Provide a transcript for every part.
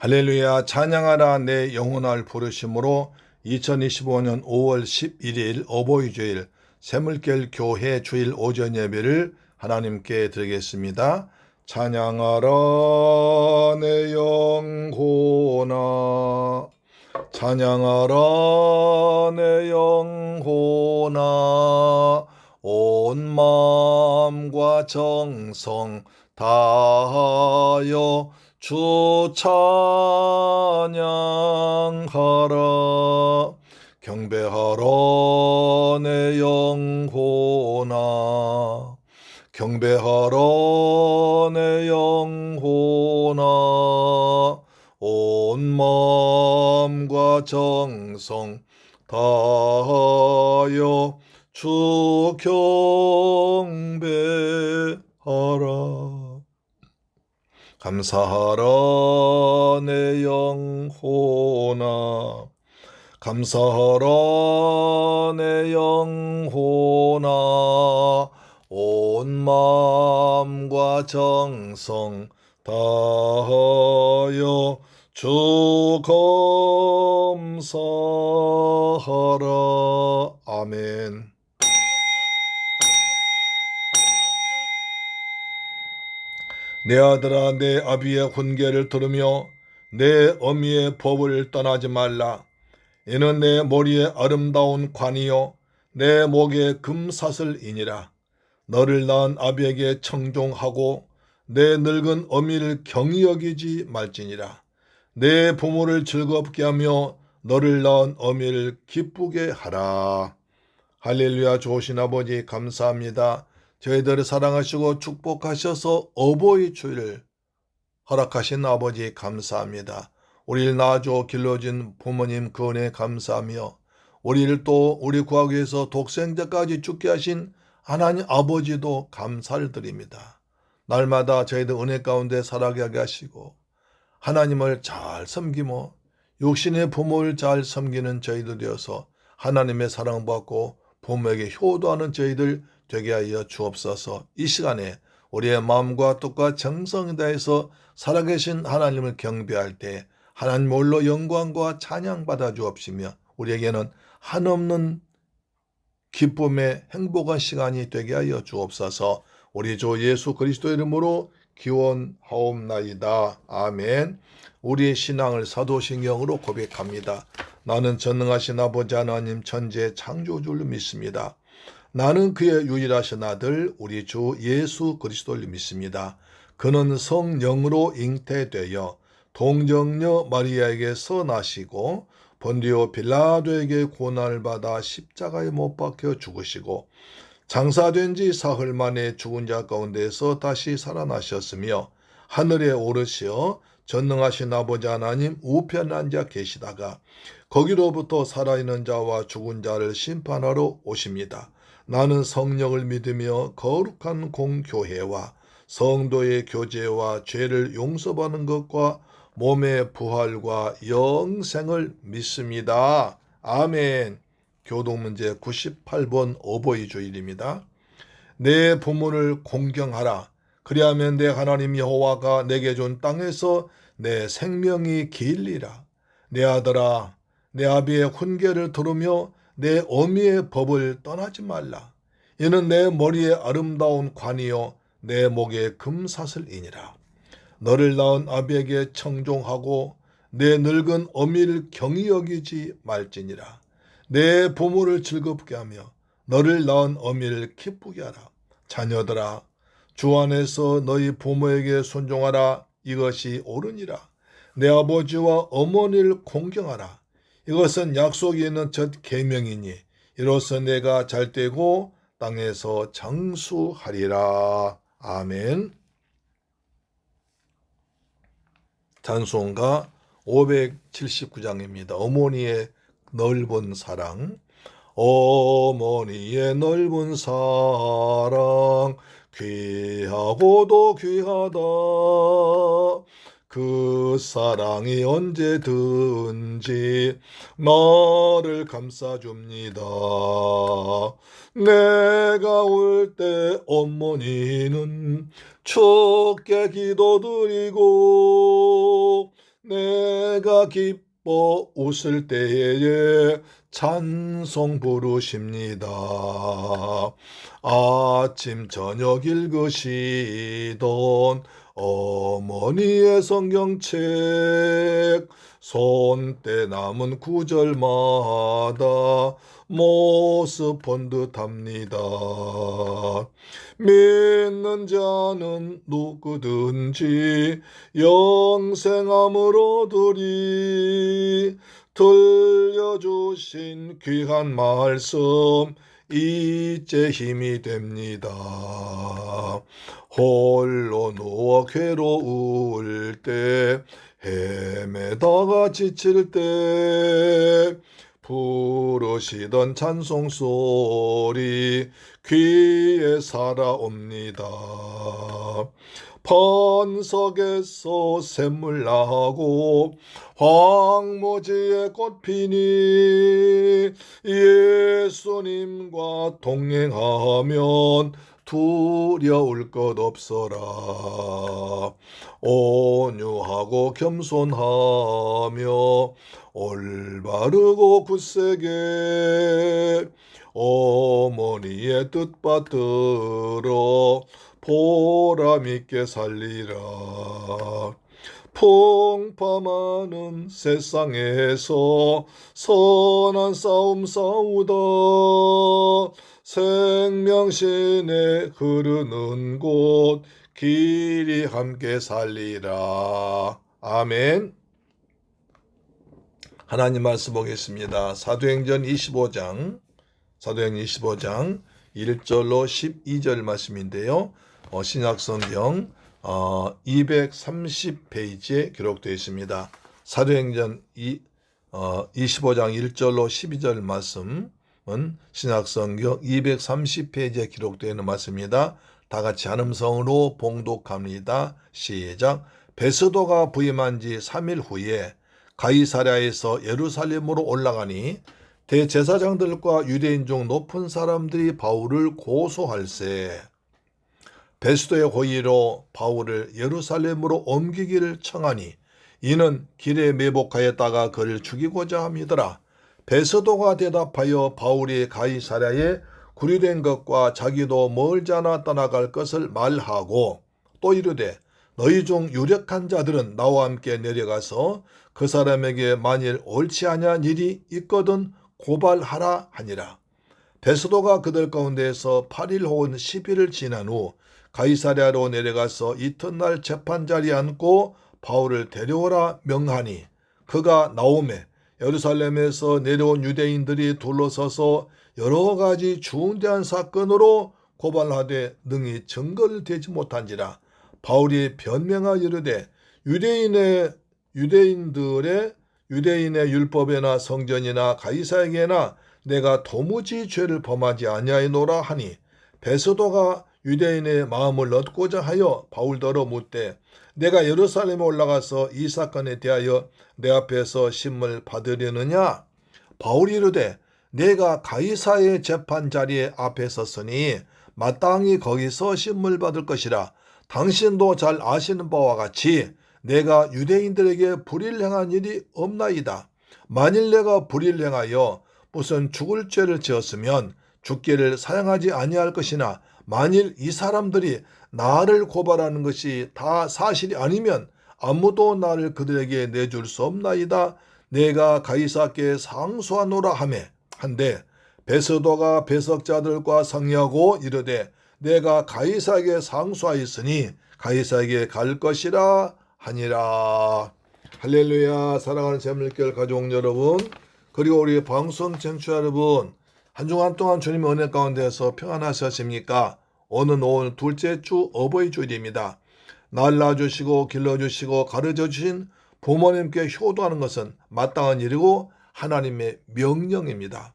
할렐루야. 찬양하라 내 영혼을 부르심으로 2025년 5월 11일 어버이주일 새물결 교회 주일 오전 예배를 하나님께 드리겠습니다. 찬양하라 내 영혼아, 찬양하라 내 영혼아, 온 마음과 정성 다하여 주 찬양하라. 경배하라 내 영혼아, 경배하라 내 영혼아, 온 마음과 정성 다하여 주 경배하라. 감사하라 내 영혼아, 감사하라 내 영혼아, 온 마음과 정성 다하여 주 감사하라. 아멘. 내 아들아, 내 아비의 훈계를 들으며 내 어미의 법을 떠나지 말라. 이는 내 머리에 아름다운 관이요 내 목에 금사슬이니라. 너를 낳은 아비에게 청종하고 내 늙은 어미를 경히 여기지 말지니라. 내 부모를 즐겁게 하며 너를 낳은 어미를 기쁘게 하라. 할렐루야. 좋으신 아버지 감사합니다. 저희들을 사랑하시고 축복하셔서 어버이 주일을 허락하신 아버지 감사합니다. 우리를 낳아줘 길러준 부모님 그 은혜 감사하며 우리를 또 우리 구하기 위해서 독생자까지 죽게 하신 하나님 아버지도 감사를 드립니다. 날마다 저희들 은혜 가운데 살아가게 하시고 하나님을 잘 섬기며 육신의 부모를 잘 섬기는 저희들 되어서 하나님의 사랑받고 부모에게 효도하는 저희들 되게 하여 주옵소서. 이 시간에 우리의 마음과 뜻과 정성을 다해서 살아계신 하나님을 경배할 때 하나님 홀로 영광과 찬양 받아 주옵시며 우리에게는 한없는 기쁨의 행복한 시간이 되게 하여 주옵소서. 우리 주 예수 그리스도 이름으로 기원하옵나이다. 아멘. 우리의 신앙을 사도신경으로 고백합니다. 나는 전능하신 아버지 하나님 천지의 창조주를 믿습니다. 나는 그의 유일하신 아들 우리 주 예수 그리스도를 믿습니다. 그는 성령으로 잉태되어 동정녀 마리아에게서 나시고 본디오 빌라도에게 고난을 받아 십자가에 못 박혀 죽으시고 장사된 지 사흘 만에 죽은 자 가운데서 다시 살아나셨으며 하늘에 오르시어 전능하신 아버지 하나님 우편에 앉아 계시다가 거기로부터 살아있는 자와 죽은 자를 심판하러 오십니다. 나는 성령을 믿으며 거룩한 공교회와 성도의 교제와 죄를 용서받는 것과 몸의 부활과 영생을 믿습니다. 아멘. 교동문제 98번 어버이 주일입니다. 내 부모를 공경하라. 그리하면 내 하나님 여호와가 내게 준 땅에서 내 생명이 길리라. 내 아들아, 내 아비의 훈계를 들으며 내 어미의 법을 떠나지 말라. 이는 내 머리에 아름다운 관이요 내 목에 금사슬이니라. 너를 낳은 아비에게 청종하고 내 늙은 어미를 경히 여기지 말지니라. 내 부모를 즐겁게 하며 너를 낳은 어미를 기쁘게 하라. 자녀들아, 주 안에서 너희 부모에게 순종하라. 이것이 옳으니라. 내 아버지와 어머니를 공경하라. 이것은 약속이 있는 첫 계명이니 이로써 내가 잘되고 땅에서 장수하리라. 아멘. 찬송가 579장입니다. 어머니의 넓은 사랑. 어머니의 넓은 사랑 귀하고도 귀하다. 그 사랑이 언제든지 나를 감싸줍니다. 내가 올 때 어머니는 주께 기도드리고 내가 기뻐 웃을 때에 찬송 부르십니다. 아침 저녁 읽으시던 어머니의 성경책 손때 남은 구절마다 모습 본 듯합니다. 믿는 자는 누구든지 영생함을 얻으리. 들려주신 귀한 말씀 이제 힘이 됩니다. 홀로 누워 괴로울 때, 헤매다가 지칠 때 부르시던 찬송소리 귀에 살아옵니다. 번석에서 샘물 나고 황무지에 꽃 피니 예수님과 동행하면 두려울 것 없어라. 온유하고 겸손하며 올바르고 굳세게 어머니의 뜻 받들어 보람있게 살리라. 풍파많은 세상에서 선한 싸움 싸우다 생명신에 흐르는 곳 길이 함께 살리라. 아멘. 하나님 말씀 보겠습니다. 사도행전 25장 1절로 12절 말씀인데요. 신약성경 230페이지에 기록되어 있습니다. 사도행전 25장 1절로 12절 말씀은 신약성경 230페이지에 기록되어 있는 말씀입니다. 다 같이 한음성으로 봉독합니다. 시작. 베스도가 부임한 지 3일 후에 가이사랴에서 예루살렘으로 올라가니 대제사장들과 유대인 중 높은 사람들이 바울을 고소할세. 베스도의 호의로 바울을 예루살렘으로 옮기기를 청하니 이는 길에 매복하였다가 그를 죽이고자 함이더라. 베스도가 대답하여 바울이 가이사랴에 구류된 것과 자기도 멀지 않아 떠나갈 것을 말하고 또 이르되 너희 중 유력한 자들은 나와 함께 내려가서 그 사람에게 만일 옳지 아니한 일이 있거든 고발하라 하니라. 베스도가 그들 가운데에서 8일 혹은 10일을 지난 후 가이사랴로 내려가서 이튿날 재판자리에 앉고 바울을 데려오라 명하니 그가 나오매 예루살렘에서 내려온 유대인들이 둘러서서 여러 가지 중대한 사건으로 고발하되 능히 증거를 대지 못한지라. 바울이 변명하여 이르되 유대인의 율법에나 성전이나 가이사에게나 내가 도무지 죄를 범하지 아니하노라 하니 베스도가 유대인의 마음을 얻고자 하여 바울더러 묻되 내가 예루살렘에 올라가서 이 사건에 대하여 내 앞에서 심을 받으려느냐? 바울이 이르되 내가 가이사의 재판 자리에 앞에 섰으니 마땅히 거기서 심을 받을 것이라. 당신도 잘 아시는 바와 같이 내가 유대인들에게 불의를 행한 일이 없나이다. 만일 내가 불의를 행하여 무슨 죽을 죄를 지었으면 죽기를 사양하지 아니할 것이나 만일 이 사람들이 나를 고발하는 것이 다 사실이 아니면 아무도 나를 그들에게 내줄 수 없나이다. 내가 가이사께 상소하노라 하매 한데 베스도가 배석자들과 상의하고 이르되 내가 가이사에게 상소하였으니 가이사에게 갈 것이라 하니라. 할렐루야. 사랑하는 재물결 가족 여러분, 그리고 우리 방송 청취자 여러분, 한 주간 동안 주님의 은혜 가운데서 평안하셨습니까? 오늘 둘째 주 어버이 주일입니다. 날라주시고 길러주시고 가르쳐주신 부모님께 효도하는 것은 마땅한 일이고 하나님의 명령입니다.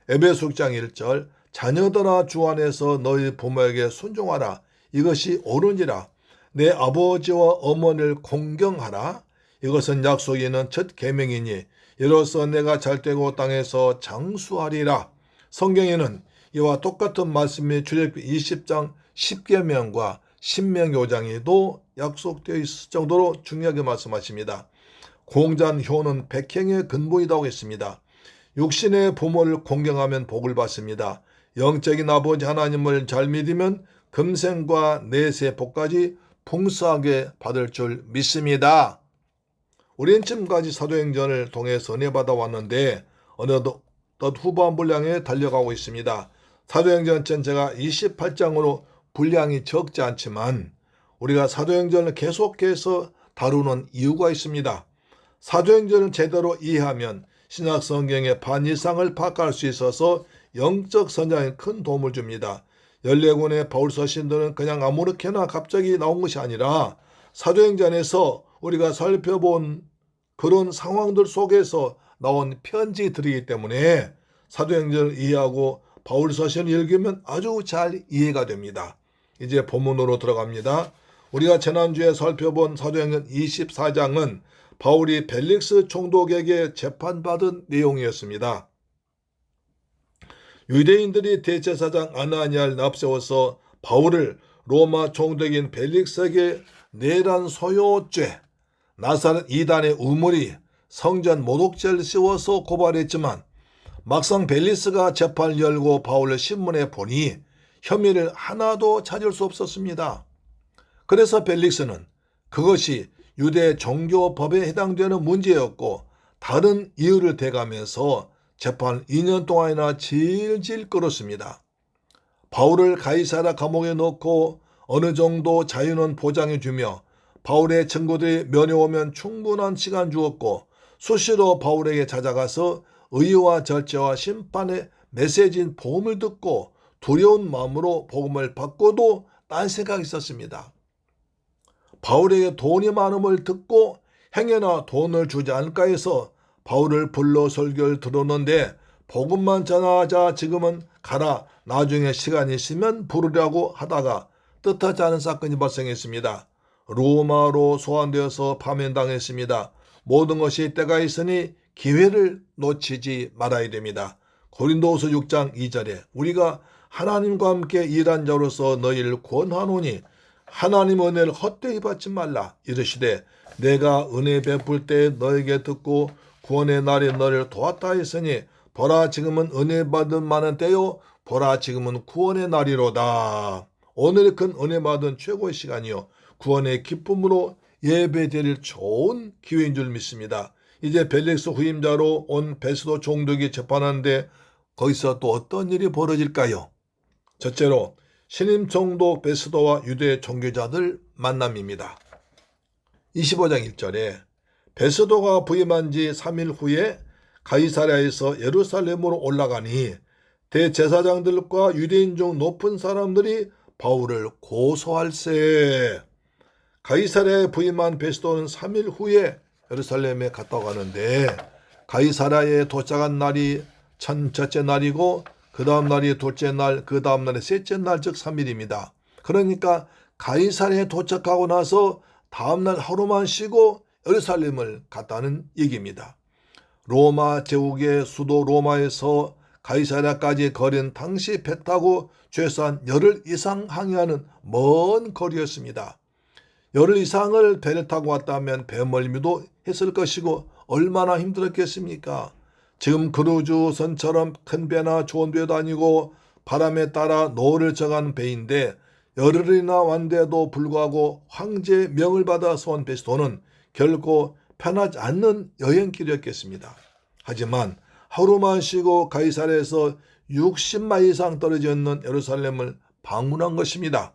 에베소 6장 1절 자녀들아 주 안에서 너희 부모에게 순종하라. 이것이 옳으니라. 내 아버지와 어머니를 공경하라. 이것은 약속이 있는 첫 계명이니 이로써 내가 잘되고 땅에서 장수하리라. 성경에는 이와 똑같은 말씀이 출애굽기 20장 10계명과 신명기 5장에도 약속되어 있을 정도로 중요하게 말씀하십니다. 공잔효는 백행의 근본이라고 했습니다. 육신의 부모를 공경하면 복을 받습니다. 영적인 아버지 하나님을 잘 믿으면 금생과 내세 복까지 풍성하게 받을 줄 믿습니다. 우리는 지금까지 사도행전을 통해서 은혜 받아왔는데 어느덧 후반 분량에 달려가고 있습니다. 사도행전 전체가 28장으로 분량이 적지 않지만 우리가 사도행전을 계속해서 다루는 이유가 있습니다. 사도행전을 제대로 이해하면 신약 성경의 반 이상을 파악할 수 있어서 영적 성장에 큰 도움을 줍니다. 14권의 바울 서신들은 그냥 아무렇게나 갑자기 나온 것이 아니라 사도행전에서 우리가 살펴본 그런 상황들 속에서 나온 편지들이기 때문에 사도행전을 이해하고 바울 서신을 읽으면 아주 잘 이해가 됩니다. 이제 본문으로 들어갑니다. 우리가 지난주에 살펴본 사도행전 24장은 바울이 벨릭스 총독에게 재판받은 내용이었습니다. 유대인들이 대제사장 아나니아를 납세워서 바울을 로마 총독인 벨릭스에게 내란 소요죄, 나사렛 이단의 우물이 성전 모독죄를 씌워서 고발했지만 막상 벨릭스가 재판을 열고 바울을 신문에 보니 혐의를 하나도 찾을 수 없었습니다. 그래서 벨릭스는 그것이 유대 종교법에 해당되는 문제였고 다른 이유를 대가면서 재판을 2년 동안이나 질질 끌었습니다. 바울을 가이사랴 감옥에 넣고 어느 정도 자유는 보장해주며 바울의 친구들이 면회오면 충분한 시간 주었고 수시로 바울에게 찾아가서 의와 절제와 심판의 메시지인 복음을 듣고 두려운 마음으로 복음을 받고도 딴 생각이 있었습니다. 바울에게 돈이 많음을 듣고 행여나 돈을 주지 않을까 해서 바울을 불러 설교를 들었는데 복음만 전하자 지금은 가라 나중에 시간이 있으면 부르려고 하다가 뜻하지 않은 사건이 발생했습니다. 로마로 소환되어서 파면당했습니다. 모든 것이 때가 있으니 기회를 놓치지 말아야 됩니다. 고린도후서 6장 2절에 우리가 하나님과 함께 일한 자로서 너희를 권하노니 하나님 은혜를 헛되이 받지 말라. 이르시되 내가 은혜 베풀 때 너에게 듣고 구원의 날에 너를 도왔다 했으니 보라 지금은 은혜 받은 많은 때요 보라 지금은 구원의 날이로다. 오늘이 큰 은혜 받은 최고의 시간이요 구원의 기쁨으로 예배드릴 좋은 기회인 줄 믿습니다. 이제 벨릭스 후임자로 온 베스도 총독이 재판하는데 거기서 또 어떤 일이 벌어질까요? 첫째로 신임 총독 베스도와 유대 종교자들 만남입니다. 25장 1절에 베스도가 부임한 지 3일 후에 가이사랴에서 예루살렘으로 올라가니 대제사장들과 유대인 중 높은 사람들이 바울을 고소할세. 가이사랴에 부임한 베스도는 3일 후에 예루살렘에 갔다 가는데 가이사랴에 도착한 날이 첫째 날이고 그 다음 날이 둘째 날, 그 다음 날이 셋째 날, 즉 3일입니다. 그러니까 가이사랴에 도착하고 나서 다음 날 하루만 쉬고 예루살렘을 갔다는 얘기입니다. 로마 제국의 수도 로마에서 가이사랴까지 거리는 당시 배 타고 최소한 열흘 이상 항해하는 먼 거리였습니다. 열흘 이상을 배를 타고 왔다면 배멀미도 했을 것이고 얼마나 힘들었겠습니까? 지금 크루즈선처럼 큰 배나 좋은 배도 아니고 바람에 따라 노를 져가는 배인데 열흘이나 왔는데도 불구하고 황제의 명을 받아서 온 베스도는 결코 편하지 않는 여행길이었겠습니다. 하지만 하루만 쉬고 가이사랴에서 60마일 이상 떨어져 있는 예루살렘을 방문한 것입니다.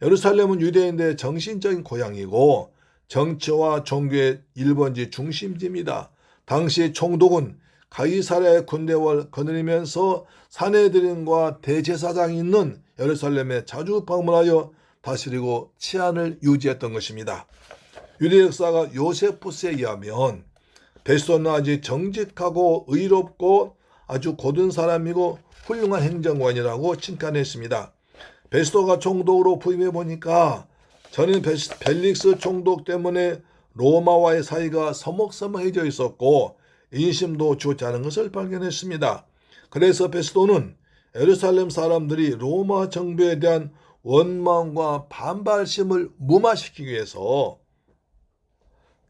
예루살렘은 유대인들의 정신적인 고향이고 정치와 종교의 1번지 중심지입니다. 당시 총독은 가이사랴의 군대를 거느리면서 사내들인과 대제사장이 있는 예루살렘에 자주 방문하여 다스리고 치안을 유지했던 것입니다. 유대 역사가 요세푸스에 의하면 베스도는 아주 정직하고 의롭고 아주 고든 사람이고 훌륭한 행정관이라고 칭찬했습니다. 베스도가 총독으로 부임해 보니까 저는 벨릭스 총독 때문에 로마와의 사이가 서먹서먹해져 있었고 인심도 좋지 않은 것을 발견했습니다. 그래서 베스도는 예루살렘 사람들이 로마 정부에 대한 원망과 반발심을 무마시키기 위해서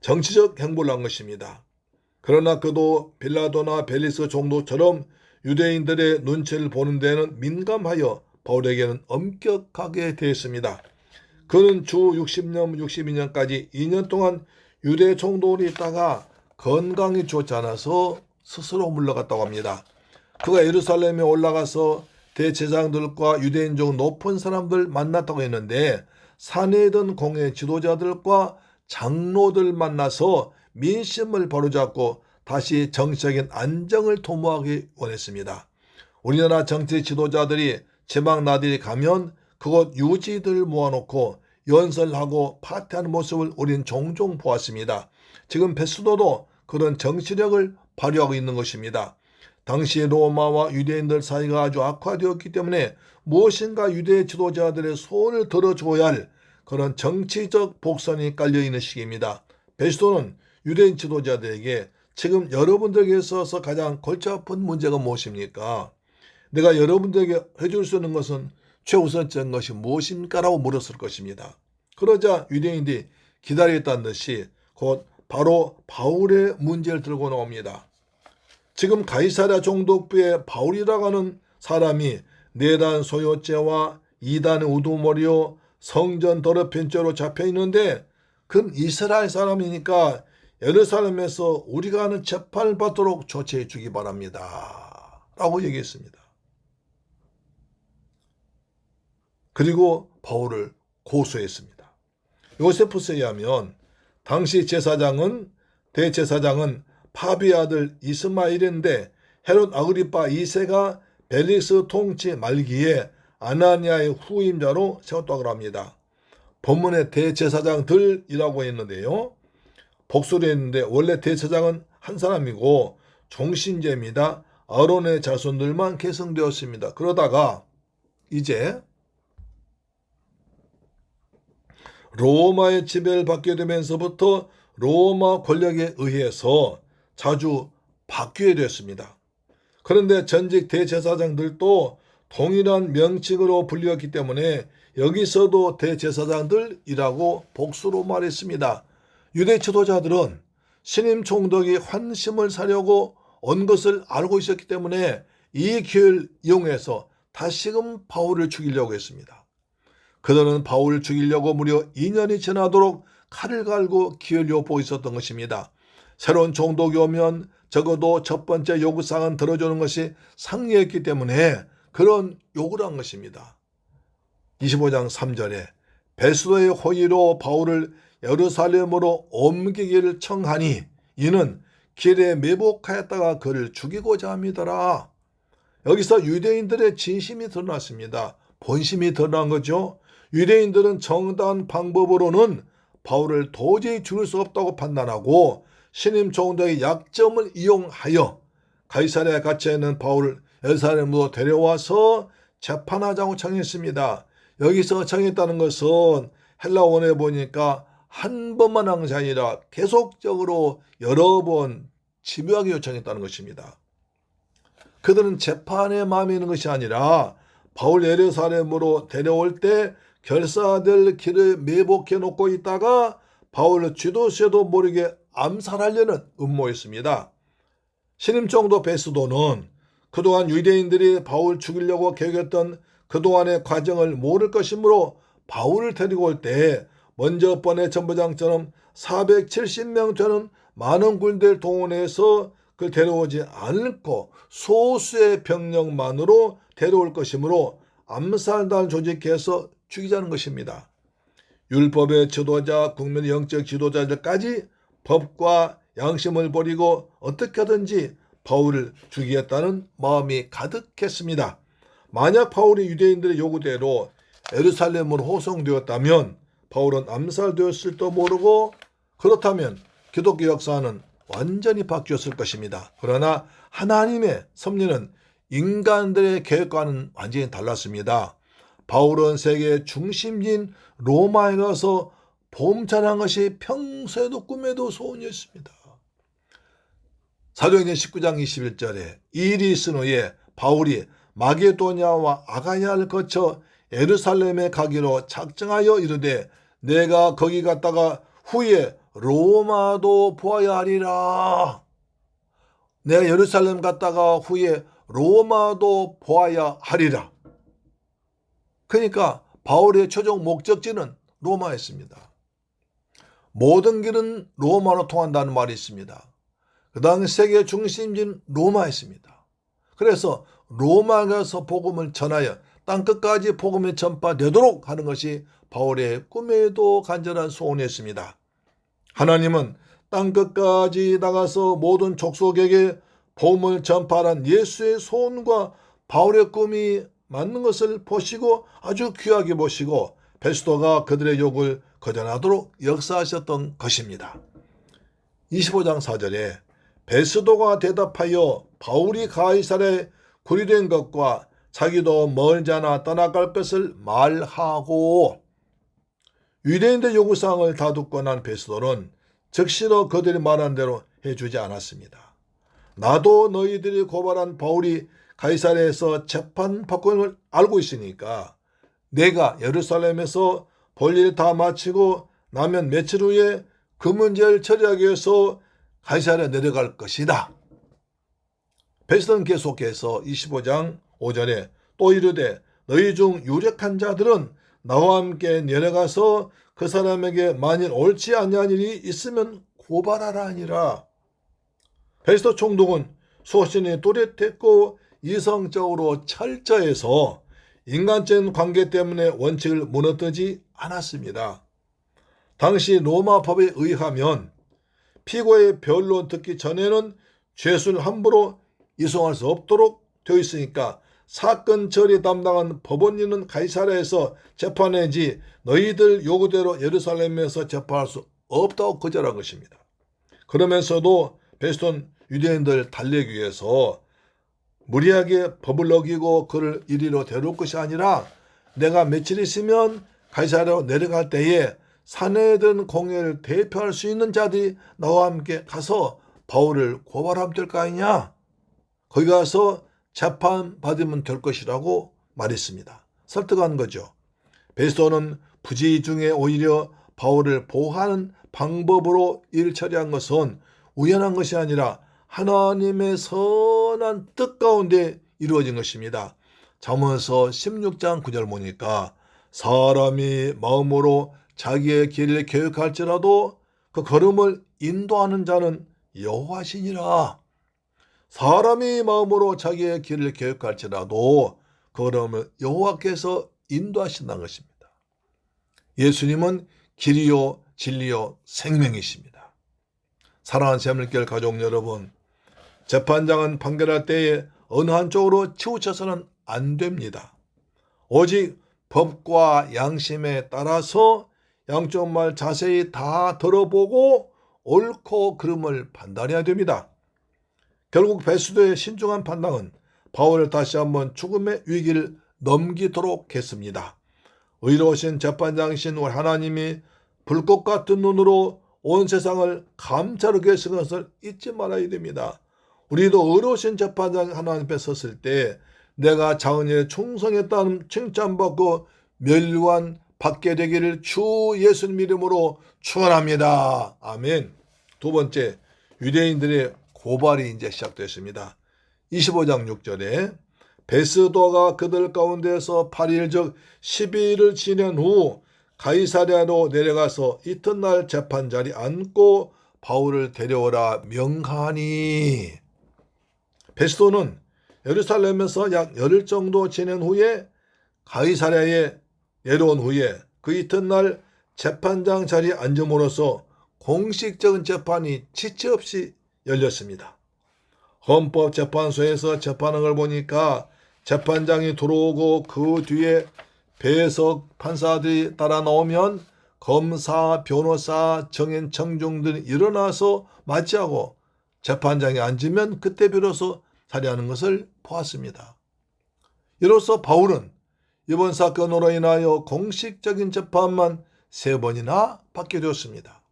정치적 행보를 한 것입니다. 그러나 그도 빌라도나 벨리스 종도처럼 유대인들의 눈치를 보는 데는 민감하여 바울에게는 엄격하게 대했습니다. 그는 주 60년, 62년까지 2년 동안 유대 총독으로 있다가 건강이 좋지 않아서 스스로 물러갔다고 합니다. 그가 예루살렘에 올라가서 대제사장들과 유대인 중 높은 사람들 만났다고 했는데 산에 있던 공회 지도자들과 장로들 만나서 민심을 바로잡고 다시 정치적인 안정을 도모하기 원했습니다. 우리나라 정치 지도자들이 지방 나들이 가면 그곳 유지들 모아놓고 연설하고 파티하는 모습을 우리는 종종 보았습니다. 지금 베스도도 그런 정치력을 발휘하고 있는 것입니다. 당시 로마와 유대인들 사이가 아주 악화되었기 때문에 무엇인가 유대 지도자들의 손을 들어줘야 할 그런 정치적 복선이 깔려있는 시기입니다. 베스도는 유대인 지도자들에게 지금 여러분들에게 있어서 가장 골치 아픈 문제가 무엇입니까? 내가 여러분들에게 해줄 수 있는 것은 최우선적인 것이 무엇입니까? 라고 물었을 것입니다. 그러자 유대인들이 기다렸다는 듯이 곧 바로 바울의 문제를 들고 나옵니다. 지금 가이사랴 총독부에 바울이라고 하는 사람이 내단 소요죄와 이단의 우두머리요 성전 더럽힌 죄로 잡혀 있는데 그는 이스라엘 사람이니까 예루살렘에서 우리가 하는 재판을 받도록 조치해 주기 바랍니다. 라고 얘기했습니다. 그리고 바울을 고소했습니다. 요세푸스에 의하면 당시 대제사장은 파비의 아들 이스마일인데 헤롯 아그리파 2세가 벨리스 통치 말기에 아나니아의 후임자로 세웠다고 합니다. 본문에 대제사장들이라고 했는데요. 복수를 했는데 원래 대제사장은 한 사람이고 종신제입니다. 아론의 자손들만 계승되었습니다. 그러다가 이제 로마의 지배를 받게 되면서부터 로마 권력에 의해서 자주 바뀌게 됐습니다. 그런데 전직 대제사장들도 동일한 명칭으로 불렸기 때문에 여기서도 대제사장들이라고 복수로 말했습니다. 유대 지도자들은 신임 총독이 환심을 사려고 온 것을 알고 있었기 때문에 이 기회를 이용해서 다시금 바울을 죽이려고 했습니다. 그들은 바울을 죽이려고 무려 2년이 지나도록 칼을 갈고 기회를 엿보고 있었던 것입니다. 새로운 총독이 오면 적어도 첫 번째 요구사항은 들어주는 것이 상례였기 때문에 그런 요구를 한 것입니다. 25장 3절에 베스도의 호의로 바울을 예루살렘으로 옮기기를 청하니 이는 길에 매복하였다가 그를 죽이고자 함이더라. 여기서 유대인들의 진심이 드러났습니다. 본심이 드러난 거죠. 유대인들은 정당한 방법으로는 바울을 도저히 죽일 수 없다고 판단하고 신임 총독의 약점을 이용하여 가이사랴에 갇혀 있는 바울을 예루살렘으로 데려와서 재판하자고 청했습니다. 여기서 청했다는 것은 헬라어에 보니까 한 번만 한 것이 아니라 계속적으로 여러 번 집요하게 요청했다는 것입니다. 그들은 재판에 마음이 있는 것이 아니라 바울 예루살렘으로 데려올 때 결사될 길을 매복해 놓고 있다가 바울을 쥐도 새도 모르게 암살하려는 음모였습니다. 신임 총독 베스도는 그동안 유대인들이 바울 죽이려고 계획했던 그동안의 과정을 모를 것이므로 바울을 데리고 올 때 먼저 번의 전부장처럼 470명 되는 많은 군대를 동원해서 그를 데려오지 않고 소수의 병력만으로 데려올 것이므로 암살단 조직해서 죽이자는 것입니다. 율법의 지도자, 국민의 영적 지도자들까지 법과 양심을 버리고 어떻게든지 바울을 죽이겠다는 마음이 가득했습니다. 만약 바울이 유대인들의 요구대로 예루살렘으로 호송되었다면 바울은 암살되었을지도 모르고 그렇다면 기독교 역사는 완전히 바뀌었을 것입니다. 그러나 하나님의 섭리는 인간들의 계획과는 완전히 달랐습니다. 바울은 세계의 중심지인 로마에 가서 범찬한 것이 평소에도 꿈에도 소원이었습니다. 사도행전 19장 21절에 이 일이 있은 후에 바울이 마게도냐와 아가야를 거쳐 예루살렘에 가기로 작정하여 이르되 내가 거기 갔다가 후에 로마도 보아야 하리라. 내가 예루살렘 갔다가 후에 로마도 보아야 하리라. 그러니까 바울의 최종 목적지는 로마였습니다. 모든 길은 로마로 통한다는 말이 있습니다. 그 당시 세계 중심지는 로마였습니다. 그래서 로마에 가서 복음을 전하여 땅끝까지 복음이 전파되도록 하는 것이 바울의 꿈에도 간절한 소원이었습니다. 하나님은 땅끝까지 나가서 모든 족속에게 복음을 전파하는 예수의 소원과 바울의 꿈이 맞는 것을 보시고 아주 귀하게 보시고 베스도가 그들의 욕을 거절하도록 역사하셨던 것입니다. 25장 4절에 베스도가 대답하여 바울이 가이사랴에 구리된 것과 자기도 멀지 않아 떠나갈 것을 말하고, 유대인들 요구사항을 다 듣고 난 베스도는 즉시로 그들이 말한 대로 해주지 않았습니다. 나도 너희들이 고발한 바울이 가이사랴에서 재판받고 있는 걸 알고 있으니까 내가 예루살렘에서 볼일 다 마치고 나면 며칠 후에 그 문제를 처리하기 위해서 가이사랴에 내려갈 것이다. 베스도는 계속해서 25장 5절에 또 이르되 너희 중 유력한 자들은 나와 함께 내려가서 그 사람에게 만일 옳지 아니한 일이 있으면 고발하라 하니라. 베스도 총독은 소신이 또렷했고 이성적으로 철저해서 인간적인 관계 때문에 원칙을 무너뜨리지 않았습니다. 당시 로마 법에 의하면 피고의 변론 듣기 전에는 죄수를 함부로 이송할 수 없도록 되어 있으니까 사건 처리 담당한 법원인은 가이사랴에서 재판해지 너희들 요구대로 예루살렘에서 재판할 수 없다고 거절한 것입니다. 그러면서도 베스도는 유대인들 달래기 위해서 무리하게 법을 어기고 그를 이리로 데려올 것이 아니라 내가 며칠 있으면 가이사랴로 내려갈 때에 사내든 공회를 대표할 수 있는 자들이 나와 함께 가서 바울을 고발하면 될 거 아니냐. 거기 가서 재판받으면 될 것이라고 말했습니다. 설득한 거죠. 베스도는 부지 중에 오히려 바울을 보호하는 방법으로 일 처리한 것은 우연한 것이 아니라 하나님의 선한 뜻 가운데 이루어진 것입니다. 잠언서 16장 9절 보니까 사람이 마음으로 자기의 길을 계획할지라도 그 걸음을 인도하는 자는 여호와시니라. 사람이 마음으로 자기의 길을 계획할지라도 그 걸음을 여호와께서 인도하신다는 것입니다. 예수님은 길이요 진리요 생명이십니다. 사랑하는 새물결 가족 여러분, 재판장은 판결할 때에 어느 한쪽으로 치우쳐서는 안 됩니다. 오직 법과 양심에 따라서 양쪽 말 자세히 다 들어보고 옳고 그름을 판단해야 됩니다. 결국 베스도의 신중한 판단은 바울을 다시 한번 죽음의 위기를 넘기도록 했습니다. 의로우신 재판장이신 우리 하나님이 불꽃 같은 눈으로 온 세상을 감찰하게 하신 것을 잊지 말아야 됩니다. 우리도 의로우신 재판장 하나님 앞에 섰을 때 내가 자은에 충성했다는 칭찬받고 멸류관 받게 되기를 주 예수님 이름으로 축원합니다. 아멘. 두 번째, 유대인들의 고발이 이제 시작됐습니다. 25장 6절에 베스도가 그들 가운데서 8일 즉 12일을 지낸 후 가이사랴로 내려가서 이튿날 재판자리 앉고 바울을 데려오라 명하니. 베스도는 예루살렘에서 약 열흘 정도 지낸 후에 가이사랴에 내려온 후에 그 이튿날 재판장 자리에 앉음으로써 공식적인 재판이 지체 없이 열렸습니다. 헌법재판소에서 재판한 걸 보니까 재판장이 들어오고 그 뒤에 배석 판사들이 따라 나오면 검사, 변호사, 정인, 청중들이 일어나서 맞이하고 재판장이 앉으면 그때 비로소 자리하는 것을 보았습니다. 이로써 바울은 이번 사건으로 인하여 공식적인 재판만 3번이나 받게 되었습니다.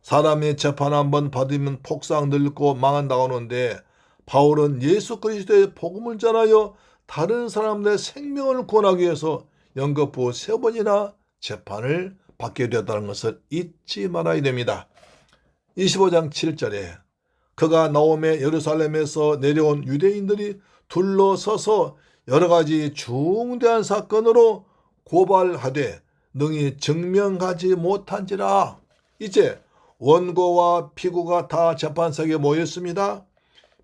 사람이 재판 한번 받으면 폭삭 늙고 망한다고 하는데 바울은 예수 그리스도의 복음을 전하여 다른 사람들의 생명을 구원하기 위해서 연거푸 3번이나 재판을 받게 되었다는 것을 잊지 말아야 됩니다. 25장 7절에 그가 나오매 예루살렘에서 내려온 유대인들이 둘러서서 여러 가지 중대한 사건으로 고발하되 능히 증명하지 못한지라. 이제 원고와 피고가 다 재판석에 모였습니다.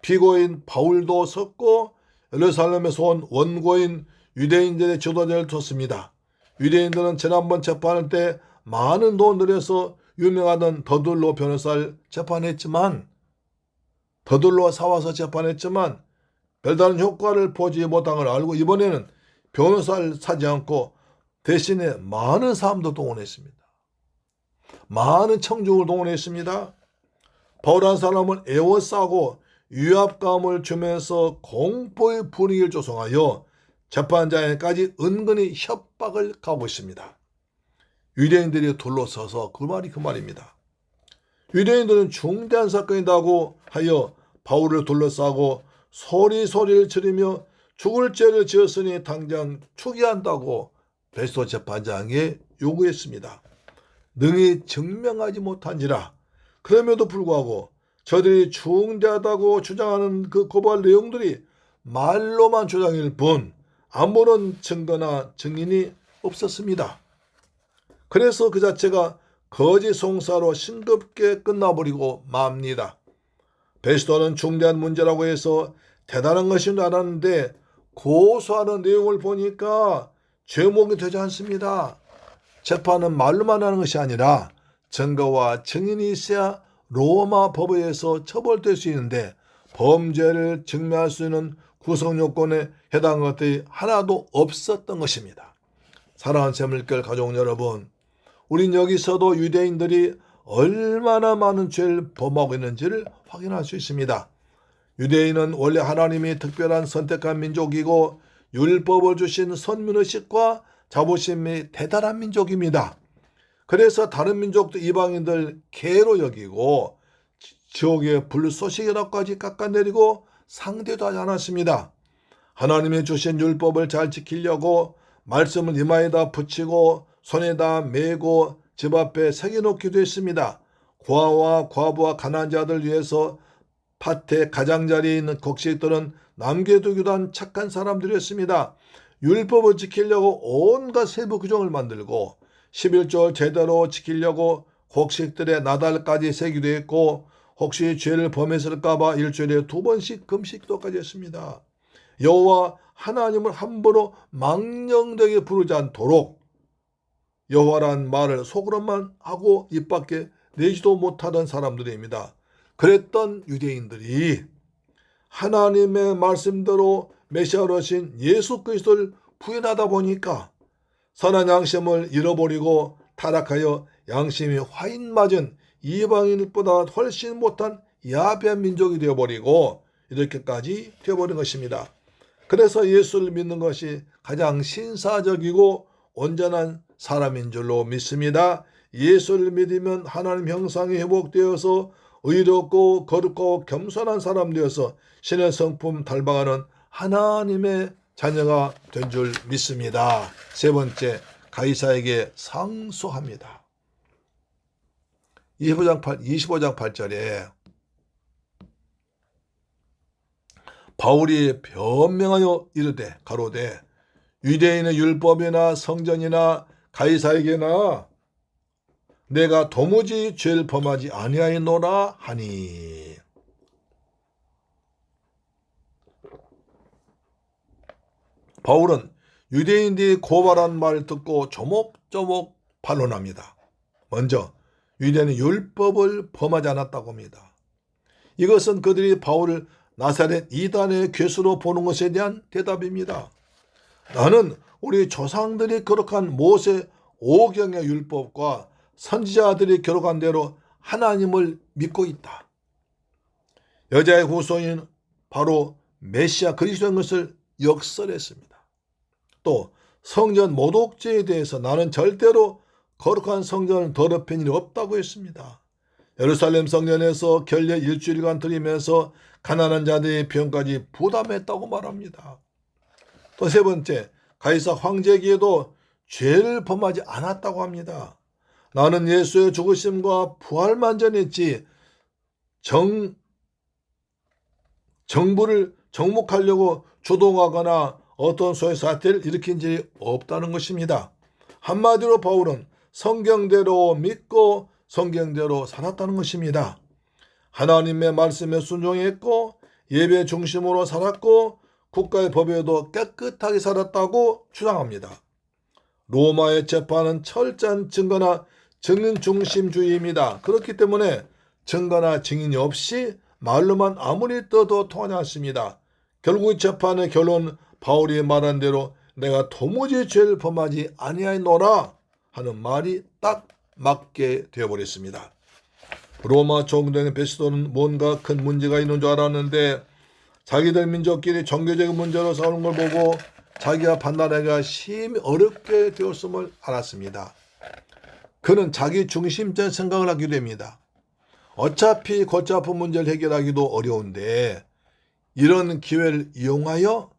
피고인 바울도 섰고 예루살렘에서 온 원고인 유대인들의 지도자를 뒀습니다. 유대인들은 지난번 재판할 때 많은 돈을 들여서 유명하던 더둘로 변호사를 재판했지만 더둘로 사와서 재판했지만 별다른 효과를 보지 못한 걸 알고 이번에는 변호사를 사지 않고 대신에 많은 사람도 동원했습니다. 많은 청중을 동원했습니다. 바울한 사람은 에워싸고 위압감을 주면서 공포의 분위기를 조성하여 재판장에까지 은근히 협박을 가고 있습니다. 유대인들이 둘러서서 그 말입니다. 유대인들은 중대한 사건이라고 하여 바울을 둘러싸고 소리를 지르며 죽을 죄를 지었으니 당장 추기한다고 베스도 재판장에 요구했습니다. 능히 증명하지 못한지라. 그럼에도 불구하고 저들이 중대하다고 주장하는 그 고발 내용들이 말로만 주장일 뿐 아무런 증거나 증인이 없었습니다. 그래서 그 자체가 거짓 송사로 싱겁게 끝나버리고 맙니다. 베스도는 중대한 문제라고 해서 대단한 것인 줄 알았는데 고소하는 내용을 보니까 제목이 되지 않습니다. 재판은 말로만 하는 것이 아니라 증거와 증인이 있어야 로마 법에 의해서 처벌될 수 있는데 범죄를 증명할 수 있는 구성요건에 해당하는 것들이 하나도 없었던 것입니다. 사랑하는 새물결 가족 여러분, 우린 여기서도 유대인들이 얼마나 많은 죄를 범하고 있는지를 확인할 수 있습니다. 유대인은 원래 하나님이 특별한 선택한 민족이고 율법을 주신 선민의식과 자부심이 대단한 민족입니다. 그래서 다른 민족도 이방인들 개로 여기고 지옥의 불쏘시개라까지 깎아내리고 상대도 하지 않았습니다. 하나님이 주신 율법을 잘 지키려고 말씀을 이마에다 붙이고 손에다 메고 집 앞에 새겨놓기도 했습니다. 고아와 과부와 가난한 자들 위해서 밭에 가장자리에 있는 곡식들은 남겨두기도 한 착한 사람들이었습니다. 율법을 지키려고 온갖 세부 규정을 만들고 11절 제대로 지키려고 곡식들의 나달까지 세기도 했고 혹시 죄를 범했을까 봐 일주일에 2번씩 금식도까지 했습니다. 여호와 하나님을 함부로 망령되게 부르지 않도록 여호와란 말을 속으로만 하고 입 밖에 내지도 못하던 사람들입니다. 그랬던 유대인들이 하나님의 말씀대로 메시아로 오신 예수 그리스도를 부인하다 보니까 선한 양심을 잃어버리고 타락하여 양심이 화인 맞은 이방인보다 훨씬 못한 야비한 민족이 되어버리고 이렇게까지 되어버린 것입니다. 그래서 예수를 믿는 것이 가장 신사적이고 온전한 사람인 줄로 믿습니다. 예수를 믿으면 하나님 형상이 회복되어서 의롭고 거룩고 겸손한 사람 되어서 신의 성품 닮아가는 하나님의 자녀가 된 줄 믿습니다. 세 번째, 가이사에게 상소합니다. 25장 8절에 바울이 변명하여 이르되 가로되 유대인의 율법이나 성전이나 가이사에게나 내가 도무지 죄를 범하지 아니하였노라 하니. 바울은 유대인들이 고발한 말을 듣고 조목조목 반론합니다. 먼저 유대인은 율법을 범하지 않았다고 합니다. 이것은 그들이 바울을 나사렛 이단의 괴수로 보는 것에 대한 대답입니다. 나는 우리 조상들이 기록한 모세 5경의 율법과 선지자들이 기록한 대로 하나님을 믿고 있다. 여자의 후손인 바로 메시아 그리스도인 것을 역설했습니다. 또 성전 모독죄에 대해서 나는 절대로 거룩한 성전을 더럽힌 일이 없다고 했습니다. 예루살렘 성전에서 결례 일주일간 드리면서 가난한 자들의 비용까지 부담했다고 말합니다. 또 세 번째, 가이사 황제기에도 죄를 범하지 않았다고 합니다. 나는 예수의 죽으심과 부활만 전했지 정부를 정복하려고 주동하거나 어떤 소의 사태를 일으킨 적이 없다는 것입니다. 한마디로 바울은 성경대로 믿고 성경대로 살았다는 것입니다. 하나님의 말씀에 순종했고 예배 중심으로 살았고 국가의 법에도 깨끗하게 살았다고 주장합니다. 로마의 재판은 철저한 증거나 증인 중심주의입니다. 그렇기 때문에 증거나 증인이 없이 말로만 아무리 떠도 통하지 않습니다. 결국 재판의 결론 바울이 말한 대로 내가 도무지 죄를 범하지 아니하노라 하는 말이 딱 맞게 되어버렸습니다. 로마 총독인 베스도는 뭔가 큰 문제가 있는 줄 알았는데 자기들 민족끼리 종교적인 문제로 싸우는 걸 보고 자기가 판단하기가 심히 어렵게 되었음을 알았습니다. 그는 자기 중심적인 생각을 하게 됩니다. 어차피 골치 아픈 문제를 해결하기도 어려운데 이런 기회를 이용하여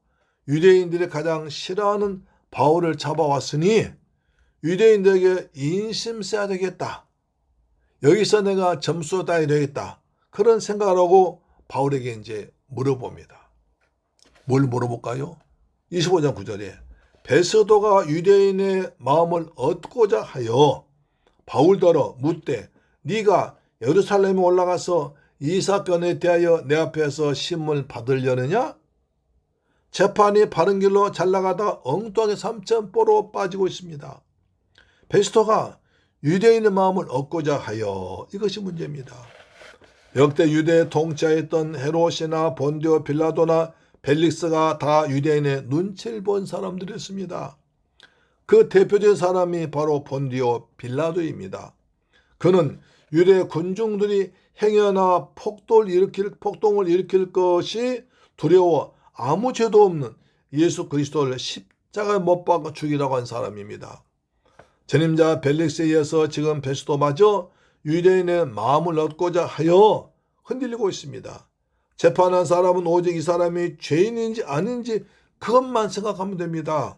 유대인들이 가장 싫어하는 바울을 잡아왔으니 유대인들에게 인심 써야 되겠다. 여기서 내가 점수 따야 되겠다. 그런 생각을 하고 바울에게 이제 물어봅니다. 뭘 물어볼까요? 25장 9절에 베스도가 유대인의 마음을 얻고자 하여 바울더러 묻되 네가 예루살렘에 올라가서 이 사건에 대하여 내 앞에서 심문을 받으려느냐? 재판이 바른 길로 잘 나가다 엉뚱하게 삼천포로 빠지고 있습니다. 베스도가 유대인의 마음을 얻고자 하여 이것이 문제입니다. 역대 유대에 통치하였던 헤롯이나 본디오 빌라도나 벨릭스가 다 유대인의 눈치를 본 사람들이었습니다. 그 대표적인 사람이 바로 본디오 빌라도입니다. 그는 유대 군중들이 행여나 폭동을 일으킬 것이 두려워 아무 죄도 없는 예수 그리스도를 십자가에 못 박아 죽이라고 한 사람입니다. 전임자 벨릭스에 이어서 지금 베스도마저 유대인의 마음을 얻고자 하여 흔들리고 있습니다. 재판한 사람은 오직 이 사람이 죄인인지 아닌지 그것만 생각하면 됩니다.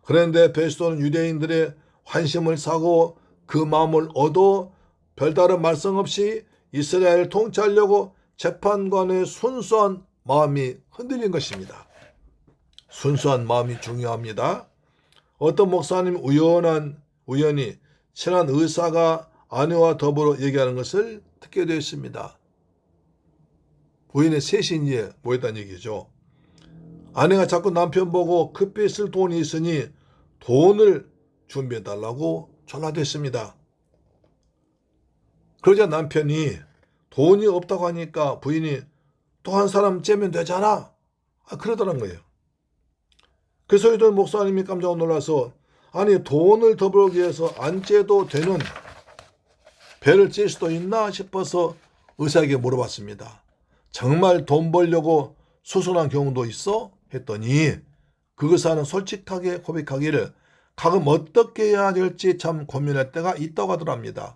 그런데 베스도는 유대인들의 환심을 사고 그 마음을 얻어 별다른 말씀 없이 이스라엘을 통치하려고 재판관의 순수한 마음이 흔들린 것입니다. 순수한 마음이 중요합니다. 어떤 목사님 우연히 친한 의사가 아내와 더불어 얘기하는 것을 듣게 되었습니다. 부인의 셋이 이제 모였다는 얘기죠. 아내가 자꾸 남편 보고 급히 쓸 돈이 있으니 돈을 준비해달라고 전화됐습니다. 그러자 남편이 돈이 없다고 하니까 부인이 또 한 사람 째면 되잖아. 그러더란 거예요. 그 소리 들은 목사님이 깜짝 놀라서 아니 돈을 더 벌기 위해서 안 째도 되는 배를 찔 수도 있나 싶어서 의사에게 물어봤습니다. 정말 돈 벌려고 수술한 경우도 있어? 했더니 그 의사는 솔직하게 고백하기를 가끔 어떻게 해야 될지 참 고민할 때가 있다고 하더랍니다.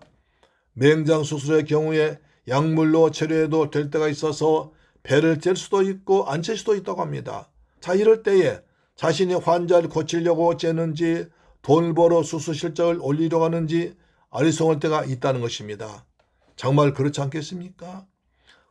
맹장 수술의 경우에 약물로 치료해도 될 때가 있어서 배를 잴 수도 있고 안 잴 수도 있다고 합니다. 자, 이럴 때에 자신이 환자를 고치려고 째는지 돈을 벌어 수술 실적을 올리려고 하는지 아리송할 때가 있다는 것입니다. 정말 그렇지 않겠습니까?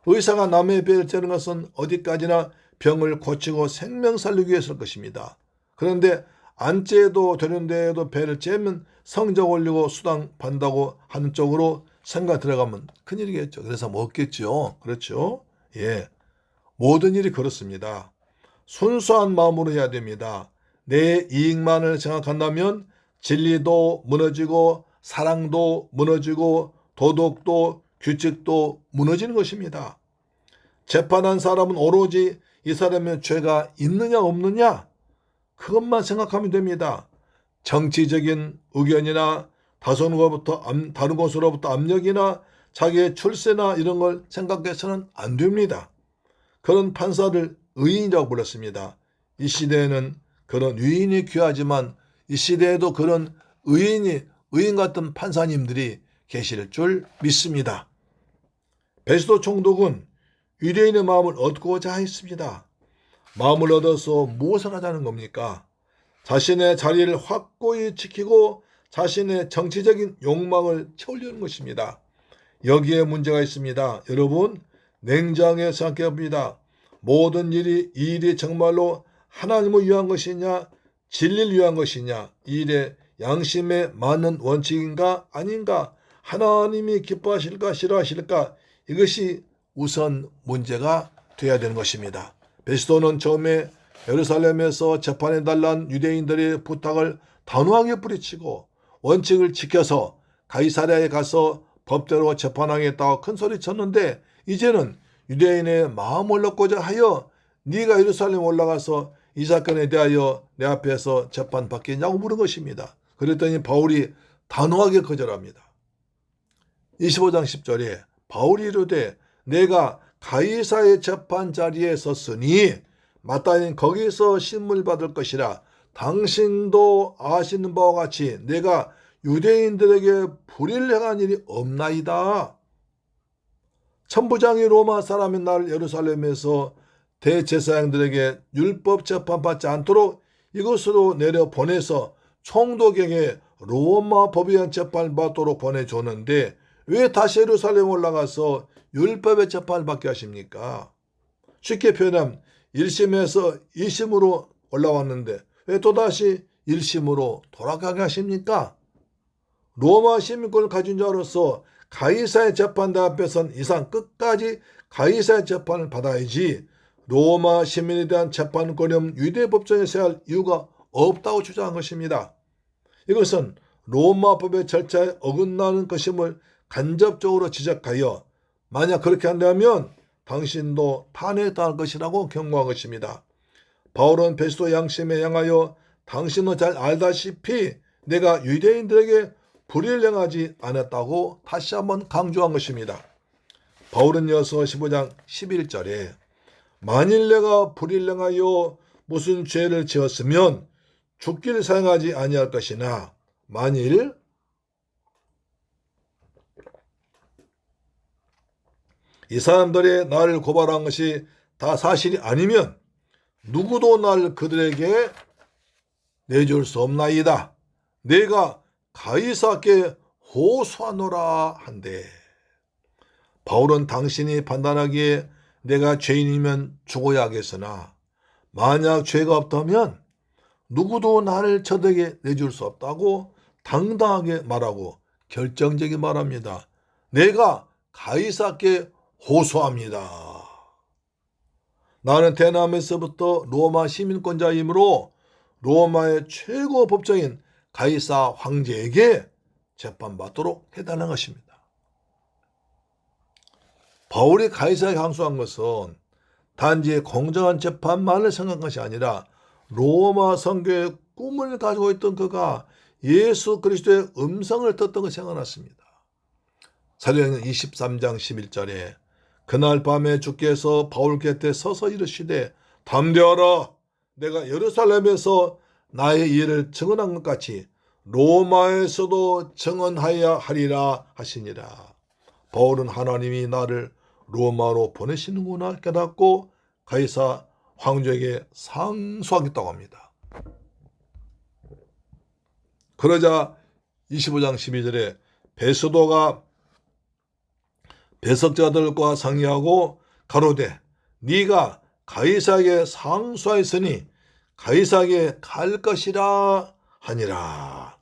의사가 남의 배를 째는 것은 어디까지나 병을 고치고 생명 살리기 위해서일 것입니다. 그런데 안 째도 되는데도 배를 째면 성적 올리고 수당 받는다고 하는 쪽으로 생각 들어가면 큰일이겠죠. 그래서 먹겠죠. 그렇죠? 예. 모든 일이 그렇습니다. 순수한 마음으로 해야 됩니다. 내 이익만을 생각한다면 진리도 무너지고 사랑도 무너지고 도덕도 규칙도 무너지는 것입니다. 재판한 사람은 오로지 이 사람의 죄가 있느냐 없느냐 그것만 생각하면 됩니다. 정치적인 의견이나 다른 곳으로부터 압력이나 자기의 출세나 이런 걸 생각해서는 안 됩니다. 그런 판사를 의인이라고 불렀습니다. 이 시대에는 그런 의인이 귀하지만 이 시대에도 그런 의인 같은 판사님들이 계실 줄 믿습니다. 베스도 총독은 유대인의 마음을 얻고자 했습니다. 마음을 얻어서 무엇을 하자는 겁니까? 자신의 자리를 확고히 지키고 자신의 정치적인 욕망을 채우려는 것입니다. 여기에 문제가 있습니다. 여러분, 냉정하게 생각해 봅니다. 모든 일이 이 일이 정말로 하나님을 위한 것이냐, 진리를 위한 것이냐, 이 일의 양심에 맞는 원칙인가 아닌가, 하나님이 기뻐하실까 싫어하실까, 이것이 우선 문제가 되어야 되는 것입니다. 베스도는 처음에 예루살렘에서 재판해달라는 유대인들의 부탁을 단호하게 뿌리치고 원칙을 지켜서 가이사랴에 가서 법대로 재판하겠다고 큰 소리 쳤는데, 이제는 유대인의 마음을 얻고자 하여 네가 예루살렘 올라가서 이 사건에 대하여 내 앞에서 재판받겠냐고 물은 것입니다. 그랬더니 바울이 단호하게 거절합니다. 25장 10절에 바울이 이르되 내가 가이사의 재판 자리에 섰으니 마땅히 거기서 신문을 받을 것이라. 당신도 아시는 바와 같이 내가 유대인들에게 불의를 행한 일이 없나이다. 천부장이 로마 사람인 나를 예루살렘에서 대제사장들에게 율법 재판받지 않도록 이곳으로 내려보내서 총독에게 로마 법에 의한 재판을 받도록 보내줬는데 왜 다시 예루살렘 올라가서 율법의 재판을 받게 하십니까? 쉽게 표현하면 1심에서 2심으로 올라왔는데 왜 또다시 1심으로 돌아가게 하십니까? 로마 시민권을 가진 자로서 가이사의 재판대 앞에선 이상 끝까지 가이사의 재판을 받아야지 로마 시민에 대한 재판권이 없는 유대 법정에 서야 할 이유가 없다고 주장한 것입니다. 이것은 로마 법의 절차에 어긋나는 것임을 간접적으로 지적하여 만약 그렇게 한다면 당신도 탄핵당할 것이라고 경고한 것입니다. 바울은 베스도 양심에 향하여 당신은 잘 알다시피 내가 유대인들에게 불의를 행하지 않았다고 다시 한번 강조한 것입니다. 바울은 이어서 15장 11절에 만일 내가 불의를 행하여 무슨 죄를 지었으면 죽기를 사용하지 아니할 것이나 만일 이 사람들이 나를 고발한 것이 다 사실이 아니면 누구도 나를 그들에게 내줄 수 없나이다. 내가 가이사께 호소하노라 한대. 바울은 당신이 판단하기에 내가 죄인이면 죽어야 하겠으나 만약 죄가 없다면 누구도 나를 저들에게 내줄 수 없다고 당당하게 말하고 결정적인 말합니다. 내가 가이사께 호소합니다. 나는 대남에서부터 로마 시민권자이므로 로마의 최고 법정인 가이사 황제에게 재판받도록 해달라는 것입니다. 바울이 가이사에게 항소한 것은 단지 공정한 재판만을 생각한 것이 아니라 로마 선교의 꿈을 가지고 있던 그가 예수 그리스도의 음성을 듣던 것을 생각났습니다. 사도행전 23장 11절에 그날 밤에 주께서 바울 곁에 서서 이르시되 담대하라. 내가 예루살렘에서 나의 일을 증언한 것 같이 로마에서도 증언하여야 하리라 하시니라. 바울은 하나님이 나를 로마로 보내시는구나 깨닫고 가이사 황제에게 상소하겠다고 합니다. 그러자 25장 12절에 베스도가 배석자들과 상의하고 가로되 네가 가이사에게 상소하였으니 가이사에게 갈 것이라 하니라.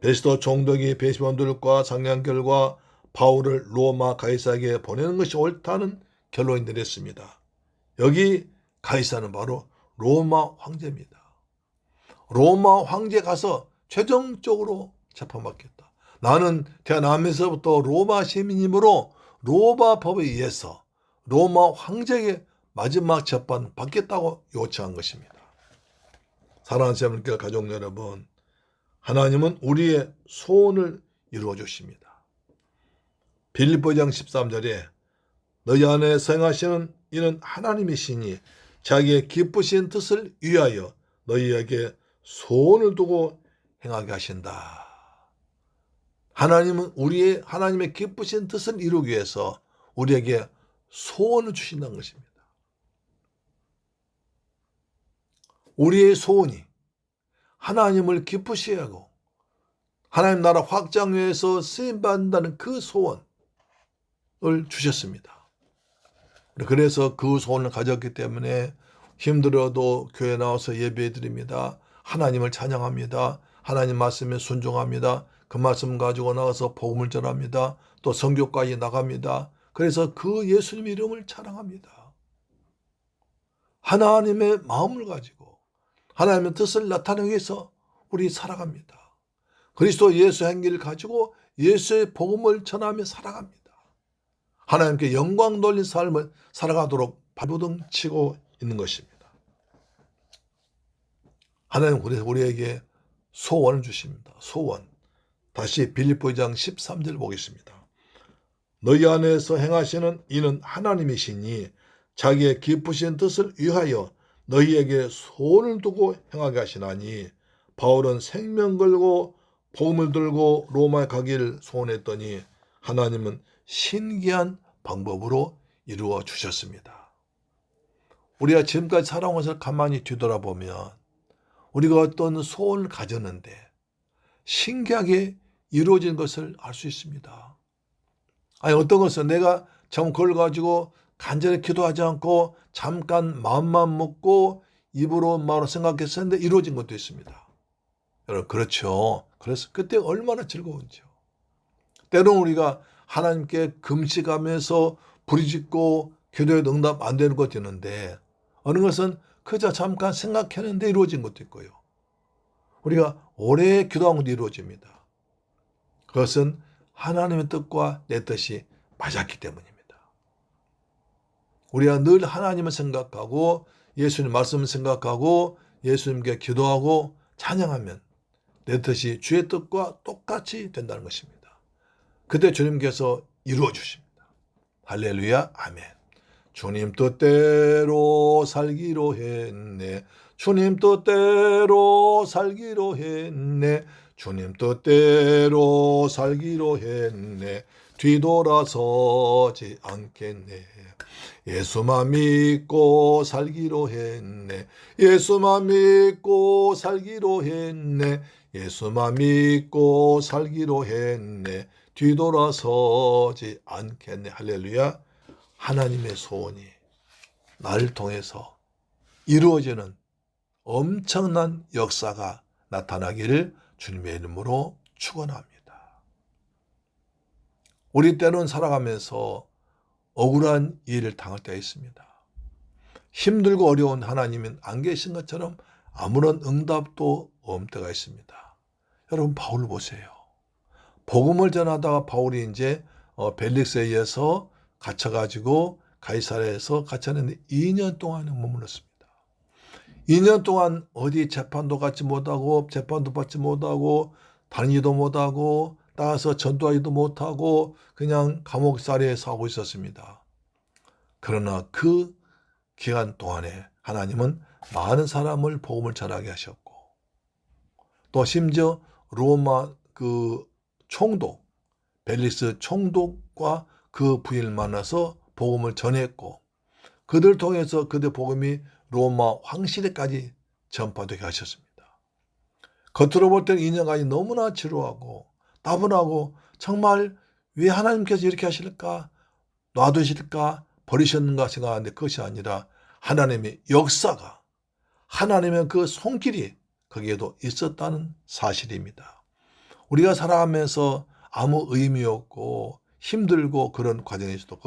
베스도 총독이 배심원들과 상의한 결과 바울을 로마 가이사에게 보내는 것이 옳다는 결론이 내렸습니다. 여기 가이사는 바로 로마 황제입니다. 로마 황제 가서 최종적으로 재판받겠다. 나는 태어나면서부터 로마 시민이므로 로마 법에 의해서 로마 황제에게 마지막 재판 받겠다고 요청한 것입니다. 사랑하는 자매님과 가족 여러분, 하나님은 우리의 소원을 이루어 주십니다. 빌립보장 13절에 너희 안에 생하시는 이는 하나님이시니 자기의 기쁘신 뜻을 위하여 너희에게 소원을 두고 행하게 하신다. 하나님은 하나님의 기쁘신 뜻을 이루기 위해서 우리에게 소원을 주신다는 것입니다. 우리의 소원이 하나님을 기쁘시게 하고 하나님 나라 확장 위해서 쓰임받는다는 그 소원, 주셨습니다. 그래서 그 소원을 가졌기 때문에 힘들어도 교회 나와서 예배 드립니다. 하나님을 찬양합니다. 하나님 말씀에 순종합니다. 그 말씀 가지고 나가서 복음을 전합니다. 또 선교까지 나갑니다. 그래서 그 예수님 이름을 찬양합니다. 하나님의 마음을 가지고 하나님의 뜻을 나타내기 위해서 우리 살아갑니다. 그리스도 예수 행기를 가지고 예수의 복음을 전하며 살아갑니다. 하나님께 영광 돌린 삶을 살아가도록 발버둥 치고 있는 것입니다. 하나님 우리에게 소원을 주십니다. 소원. 다시 빌립보 2장 13절 보겠습니다. 너희 안에서 행하시는 이는 하나님이시니 자기의 기쁘신 뜻을 위하여 너희에게 소원을 두고 행하게 하시나니 바울은 생명 걸고 복음을 들고 로마에 가기를 소원했더니 하나님은 신기한 방법으로 이루어 주셨습니다. 우리가 지금까지 살아온 것을 가만히 뒤돌아보면 우리가 어떤 소원을 가졌는데 신기하게 이루어진 것을 알 수 있습니다. 아니 어떤 것은 내가 참 그걸 가지고 간절히 기도하지 않고 잠깐 마음만 먹고 입으로 말로 생각했었는데 이루어진 것도 있습니다. 여러분 그렇죠. 그래서 그때 얼마나 즐거운지요. 때로는 우리가 하나님께 금식하면서 부르짖고 기도에 응답 안 되는 것도 있는데 어느 것은 그저 잠깐 생각했는데 이루어진 것도 있고요. 우리가 오래 기도한 것도 이루어집니다. 그것은 하나님의 뜻과 내 뜻이 맞았기 때문입니다. 우리가 늘 하나님을 생각하고 예수님 말씀을 생각하고 예수님께 기도하고 찬양하면 내 뜻이 주의 뜻과 똑같이 된다는 것입니다. 그때 주님께서 이루어 주십니다. 할렐루야, 아멘. 주님 뜻대로 살기로 했네. 주님 뜻대로 살기로 했네. 주님 뜻대로 살기로 했네. 뒤돌아서지 않겠네. 예수만 믿고 살기로 했네. 예수만 믿고 살기로 했네. 예수만 믿고 살기로 했네. 뒤돌아서지 않겠네. 할렐루야. 하나님의 소원이 나를 통해서 이루어지는 엄청난 역사가 나타나기를 주님의 이름으로 축원합니다. 우리 때는 살아가면서 억울한 일을 당할 때가 있습니다. 힘들고 어려운 하나님은 안 계신 것처럼 아무런 응답도 없는 때가 있습니다. 여러분 바울 보세요. 복음을 전하다가 바울이 이제 벨릭스에 의해서 갇혀가지고 가이사랴에서 갇혔는데 2년 동안에 머물렀습니다. 2년 동안 어디 재판도 갖지 못하고 재판도 받지 못하고 다니지도 못하고 나가서 전도하지도 못하고 그냥 감옥살이에 사고 있었습니다. 그러나 그 기간 동안에 하나님은 많은 사람을 복음을 전하게 하셨고 또 심지어 로마 그 총독 벨리스 총독과 그 부인을 만나서 복음을 전했고 그들 통해서 그들 복음이 로마 황실에까지 전파되게 하셨습니다. 겉으로 볼 때는 2년간이 너무나 지루하고 따분하고 정말 왜 하나님께서 이렇게 하실까? 놔두실까? 버리셨는가 생각하는데 그것이 아니라 하나님의 역사가 하나님의 그 손길이 거기에도 있었다는 사실입니다. 우리가 살아가면서 아무 의미 없고 힘들고 그런 과정에서도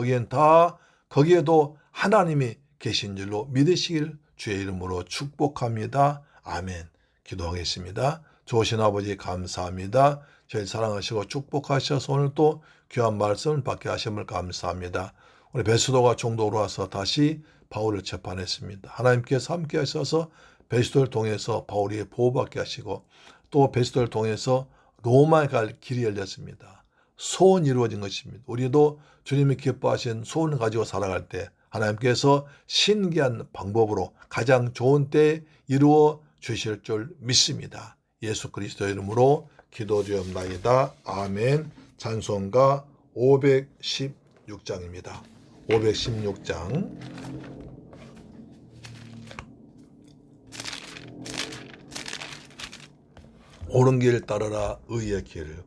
거기에도 하나님이 계신 줄로 믿으시길 주의 이름으로 축복합니다. 아멘. 기도하겠습니다. 좋으신 아버지 감사합니다. 저희 사랑하시고 축복하셔서 오늘 또 귀한 말씀을 받게 하심을 감사합니다. 우리 베스도가 총독으로 와서 다시 바울을 재판했습니다. 하나님께서 함께 하셔서 베스도를 통해서 바울이 보호받게 하시고 또 베스도를 통해서 로마에 갈 길이 열렸습니다. 소원이 이루어진 것입니다. 우리도 주님이 기뻐하신 소원을 가지고 살아갈 때 하나님께서 신기한 방법으로 가장 좋은 때에 이루어 주실 줄 믿습니다. 예수 그리스도의 이름으로 기도드리옵나이다. 아멘. 찬송가 516장입니다. 516장. 옳은 길 따르라 의의 길을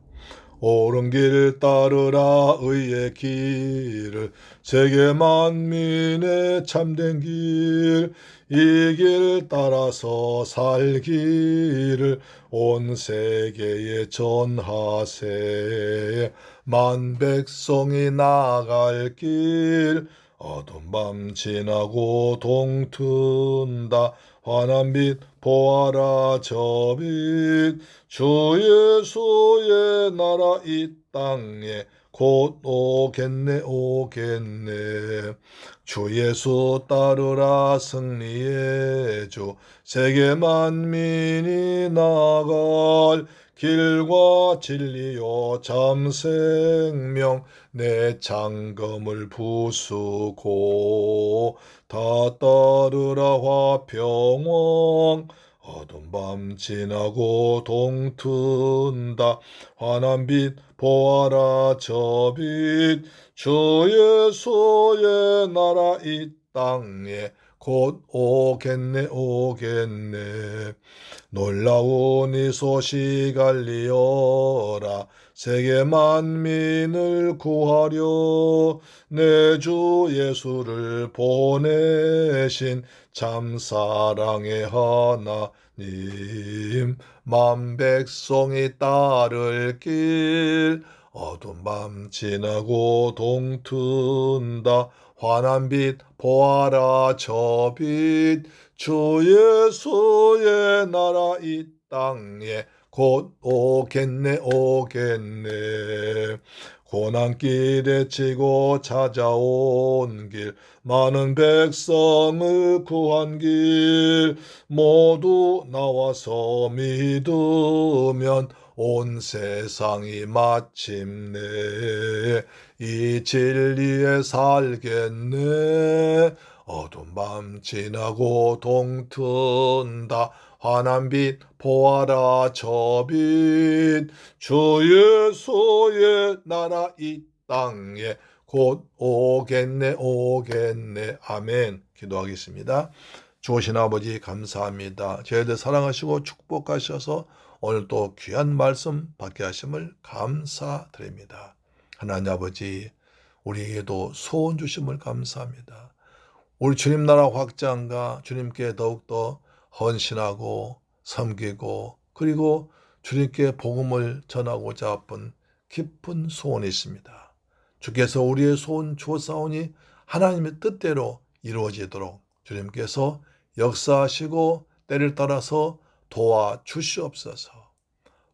옳은 길 따르라 의의 길을 세계 만민의 참된 길 이 길 따라서 살기를 온 세계에 전하세 만 백성이 나갈 길 어두운 밤 지나고 동튼다 환한 빛 보아라 저 빛 주 예수의 나라 이 땅에 곧 오겠네 오겠네 주 예수 따르라 승리의 주 세계 만민이 나갈 길과 진리요 참 생명 내 장검을 부수고 다 따르라 화평왕 어두운 밤 지나고 동튼다 환한 빛 보아라 저 빛 주 예수의 나라 이 땅에 곧 오겠네 오겠네 놀라운 이 소식 알리어라 세계 만민을 구하려 내 주 예수를 보내신 참 사랑의 하나님 만 백성이 따를 길 어두운 밤 지나고 동튼다 환한 빛 보아라 저 빛 주 예수의 나라 이 땅에 곧 오겠네 오겠네 고난길에 치고 찾아온 길 많은 백성을 구한 길 모두 나와서 믿으면 온 세상이 마침내 이 진리에 살겠네 어두운 밤 지나고 동튼다 환한 빛 보아라 저 빛 주 예수의 나라 이 땅에 곧 오겠네 오겠네 아멘 기도하겠습니다. 좋으신 아버지 감사합니다. 저희들 사랑하시고 축복하셔서 오늘 또 귀한 말씀 받게 하심을 감사드립니다. 하나님 아버지 우리에게도 소원 주심을 감사합니다. 우리 주님 나라 확장과 주님께 더욱더 헌신하고 섬기고 그리고 주님께 복음을 전하고자 하는 깊은 소원이 있습니다. 주께서 우리의 소원 주사오니 하나님의 뜻대로 이루어지도록 주님께서 역사하시고 때를 따라서 도와주시옵소서.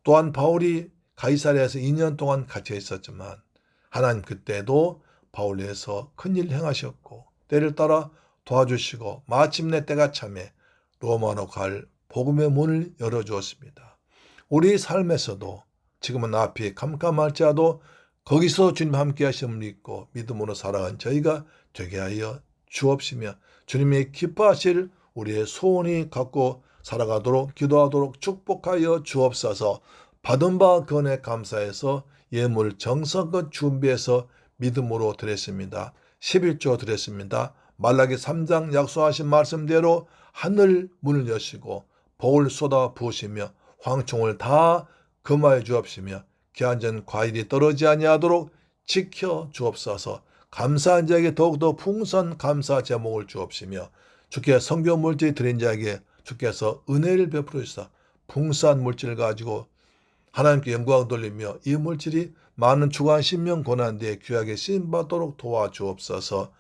또한 바울이 가이사랴에서 2년 동안 갇혀 있었지만 하나님 그때도 바울을 위해서 큰일 행하셨고 때를 따라 도와주시고 마침내 때가 참에 로마로 갈 복음의 문을 열어주었습니다. 우리 삶에서도 지금은 앞이 캄캄할지라도 거기서 주님 함께 하심을 믿고 믿음으로 살아간 저희가 되게 하여 주옵시며 주님이 기뻐하실 우리의 소원이 갖고 살아가도록 기도하도록 축복하여 주옵소서. 받은 바 건에 감사해서 예물 정성껏 준비해서 믿음으로 드렸습니다. 11조 드렸습니다. 말라기 3장 약속하신 말씀대로 하늘 문을 여시고 복을 쏟아 부으시며 황충을 다 금하여 주옵시며 기한전 과일이 떨어지지 아니하도록 지켜 주옵소서. 감사한 자에게 더욱더 풍성한 감사 제목을 주옵시며 주께 성교 물질 드린 자에게 주께서 은혜를 베풀어 주사 풍성한 물질을 가지고 하나님께 영광 돌리며 이 물질이 많은 주간 신명 고난뒤에 귀하게 쓰임받도록 도와주옵소서.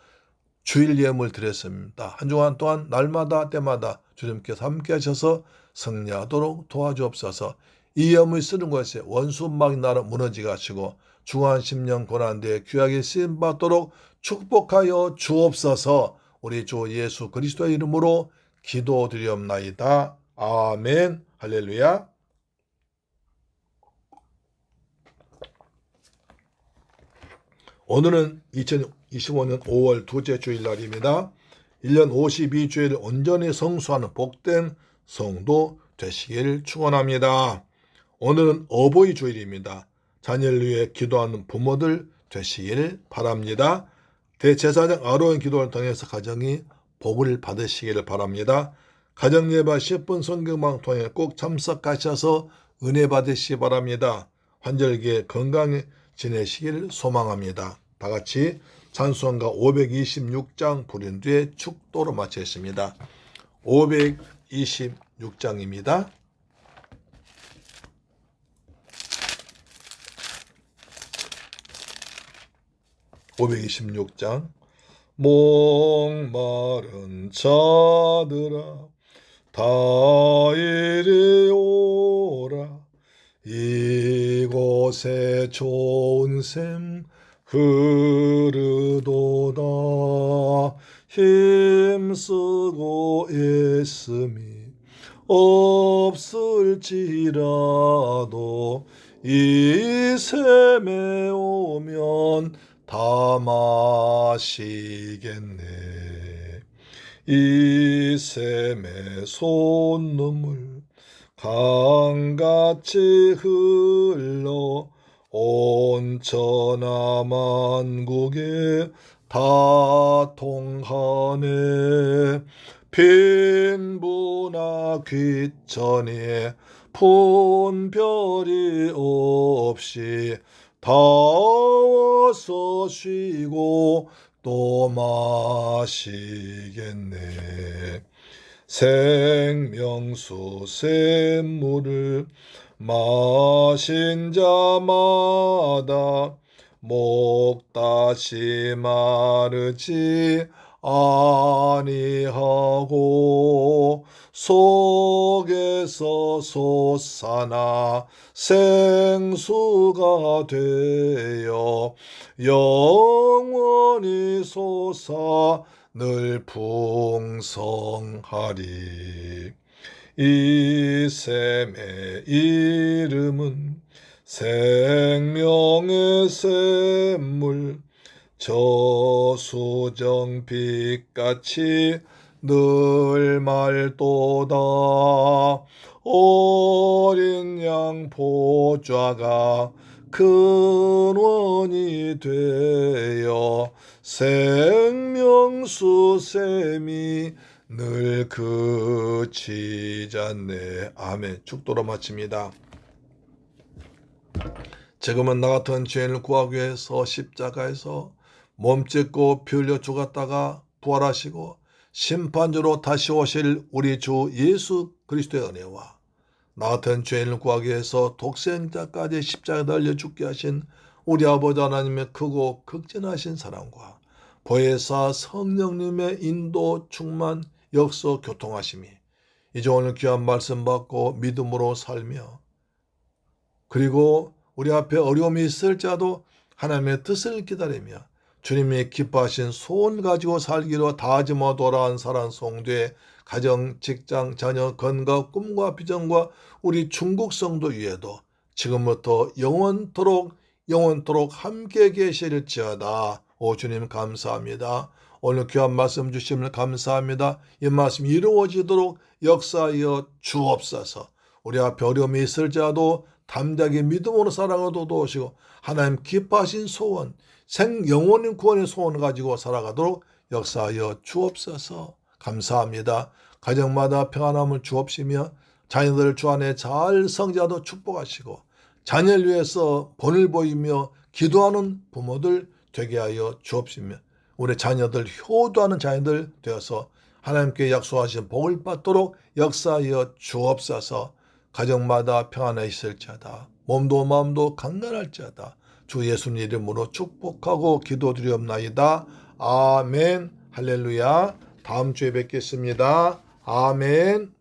주일 예물 드렸습니다. 한 주간 동안 날마다 때마다 주님께서 함께 하셔서 승리하도록 도와주옵소서. 이 예물 쓰는 것에 원수막 나라 무너지게 하시고 주간 신명 고난뒤에 귀하게 쓰임받도록 축복하여 주옵소서. 우리 주 예수 그리스도의 이름으로 기도드리옵나이다. 아멘. 할렐루야. 오늘은 2025년 5월 둘째 주일날입니다. 1년 52주일을 온전히 성수하는 복된 성도 되시기를 축원합니다. 오늘은 어버이 주일입니다. 자녀를 위해 기도하는 부모들 되시기를 바랍니다. 대제사장 아론 기도를 통해서 가정이 복을 받으시기를 바랍니다. 가정예배 10분 성경방통에 꼭 참석하셔서 은혜 받으시기 바랍니다. 환절기에 건강히 지내시길 소망합니다. 다 같이 찬송가 526장 부른 뒤에 축도로 마치겠습니다. 526장입니다. 목마른 자들아 다 이리 오라. 이곳에 좋은 샘 흐르도다. 힘쓰고 애씀이 없을지라도 이 샘에 오면 다 마시겠네. 이 샘의 손눈물 강같이 흘러 온 천하 만국에 다 통하네. 빈부나 귀천에 분별이 없이 다 와서 쉬고 또 마시겠네. 생명수 샘물을 마신 자마다 목 다시 마르지 아니하고 속에서 솟아나 생수가 되어 영원히 솟아 늘 풍성하리. 이 샘의 이름은 생명의 샘물, 저수정 빛같이 늘 맑도다. 어린 양 보좌가 근원이 되어 생명수 샘이 늘 그치잖네. 아멘. 축도로 마칩니다. 지금은 나 같은 죄인을 구하기 위해서 십자가에서 몸짓고 피 흘려 죽었다가 부활하시고 심판주로 다시 오실 우리 주 예수 그리스도의 은혜와 나 같은 죄인을 구하기 위해서 독생자까지 십자가에 달려 죽게 하신 우리 아버지 하나님의 크고 극진하신 사랑과 보혜사 성령님의 인도 충만 역사 교통하심이 이제 오늘 귀한 말씀 받고 믿음으로 살며 그리고 우리 앞에 어려움이 있을지라도 하나님의 뜻을 기다리며 주님이 기뻐하신 소원 가지고 살기로 다짐하고 돌아온 사랑 성도의 가정, 직장, 자녀, 건강, 꿈과 비전과 우리 중국 성도 위에도 지금부터 영원토록 함께 계실지어다. 오 주님 감사합니다. 오늘 귀한 말씀 주심을 감사합니다. 이 말씀 이루어지도록 역사하여 주옵소서. 우리 앞에 어려움이 있을지라도 담대하게 믿음으로 사랑을 도우시고 하나님 기뻐하신 소원, 영원한 구원의 소원을 가지고 살아가도록 역사하여 주옵소서. 감사합니다. 가정마다 평안함을 주옵시며 자녀들 주 안에 잘 성장하도록 축복하시고 자녀를 위해서 본을 보이며 기도하는 부모들 되게 하여 주옵시며 우리 자녀들 효도하는 자녀들 되어서 하나님께 약속하신 복을 받도록 역사하여 주옵소서. 가정마다 평안해 있을지어다. 몸도 마음도 강건할지어다. 주 예수님 이름으로 축복하고 기도드리옵나이다. 아멘. 할렐루야. 다음 주에 뵙겠습니다. 아멘.